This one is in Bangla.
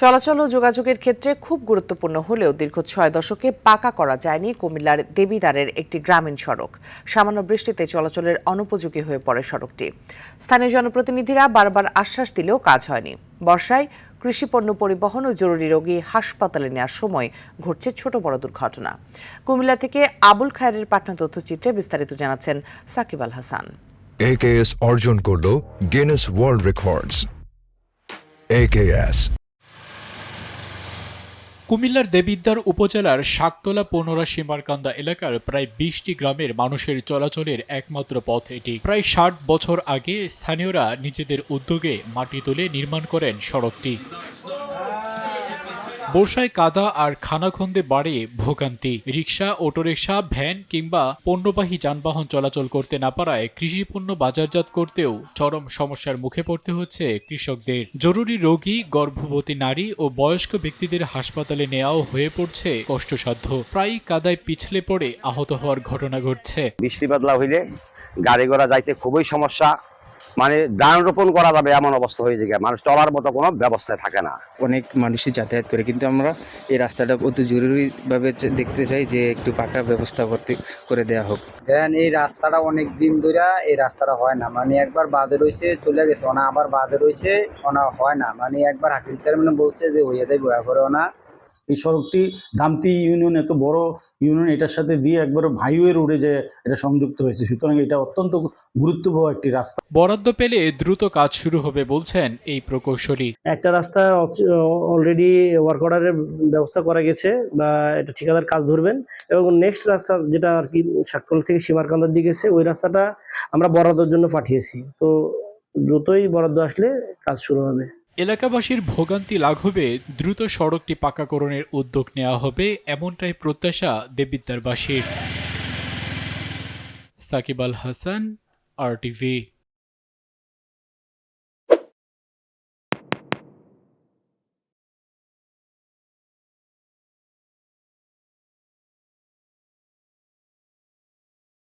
চলাচল ও যোগাযোগের ক্ষেত্রে খুব গুরুত্বপূর্ণ হলেও দীর্ঘ ৬ দশকে পাকা করা যায়নি কুমিল্লার দেবিদ্বারের একটি গ্রামীণ সড়ক। সামান্য বৃষ্টিতে চলাচলের অনুপযোগী হয়ে পড়ে সড়কটি। স্থানীয় জনপ্রতিনিধিরা বারবার আশ্বাস দিলেও কাজ হয়নি। বর্ষায় কৃষিপণ্য পরিবহন ও জরুরি রোগী হাসপাতালে নেওয়ার সময় ঘটছে ছোট বড় দুর্ঘটনা। কুমিল্লা থেকে আবুল খায়েরের পাঠানো তথ্যচিত্রে বিস্তারিত জানাচ্ছেন সাকিব আল হাসান। AKS অর্জন করল গিনেস ওয়ার্ল্ড রেকর্ডস। AKS কুমিল্লার দেবিদ্বার উপজেলার শাকতলা পনোরা সীমারকান্দা এলাকার প্রায় ২০টি গ্রামের মানুষের চলাচলের একমাত্র পথ এটি। প্রায় ৬০ বছর আগে স্থানীয়রা নিজেদের উদ্যোগে মাটি তুলে নির্মাণ করেন সড়কটি। বর্ষায় কাদা আর খানাখন্দে বাড়ে ভোগান্তি। রিকশা, অটোরিকশা, ভ্যান কিংবা পণ্যবাহী যানবাহন চলাচল করতে না পারায় কৃষিপণ্য বাজারজাত করতেও চরম সমস্যার মুখে পড়তে হচ্ছে কৃষকদের। জরুরি রোগী, গর্ভবতী নারী ও বয়স্ক ব্যক্তিদের হাসপাতালে নেওয়াও হয়ে পড়ছে কষ্টসাধ্য। প্রায়ই কাদায় পিছলে পড়ে আহত হওয়ার ঘটনা ঘটছে। বৃষ্টি বাদলা হইলে গাড়ি ঘোড়া যাইতে খুবই সমস্যা, মানে ধান রোপণ করা যাবে এমন অবস্থা হয়ে যায়, মানুষ চলার মতো কোনো ব্যবস্থা থাকে না। অনেক মানুষই যাতায়াত করে, কিন্তু আমরা এই রাস্তাটা অতি জরুরিভাবে দেখতে চাই যে একটু পাকা ব্যবস্থা করে দেওয়া হোক। দেন এই রাস্তাটা অনেক দিন ধরে এই রাস্তাটা হয় না, মানে একবার বাদে রয়েছে চলে গেছে, ওনা আবার বাদে রয়েছে, ওনা হয় না, মানে একবার হাকিম চেয়ারম্যান বলছে যে হইয়া দেয় বয়া করে না। এই সড়কটি দামতি ইউনিয়ন, এত বড় ইউনিয়ন, এটার সাথে দিয়ে একবার হাইওয়ে রোডে যে এটা সংযুক্ত হয়েছে, সুতরাং এটা অত্যন্ত গুরুত্বপূর্ণ একটি রাস্তা। বরাদ্দ পেলে দ্রুত কাজ শুরু হবে বলছেন এই প্রকৌশলী। একটা রাস্তা অলরেডি ওয়ার্ক অর্ডারের ব্যবস্থা করা গেছে, বা এটা ঠিকাদার কাজ ধরবেন, এবং নেক্সট রাস্তা যেটা আর কি শাকতলা থেকে সীমারকান্দার দিকে গেছে, ওই রাস্তাটা আমরা বরাদ্দের জন্য পাঠিয়েছি। তো দ্রুতই বরাদ্দ আসলে কাজ শুরু হবে। এলাকাবাসীর ভোগান্তি লাঘবে দ্রুত সড়কটি পাকাকরণের উদ্যোগ নেওয়া হবে, এমনটাই প্রত্যাশা দেবিদ্বারবাসীর। সাকিব আল হাসান, RTV।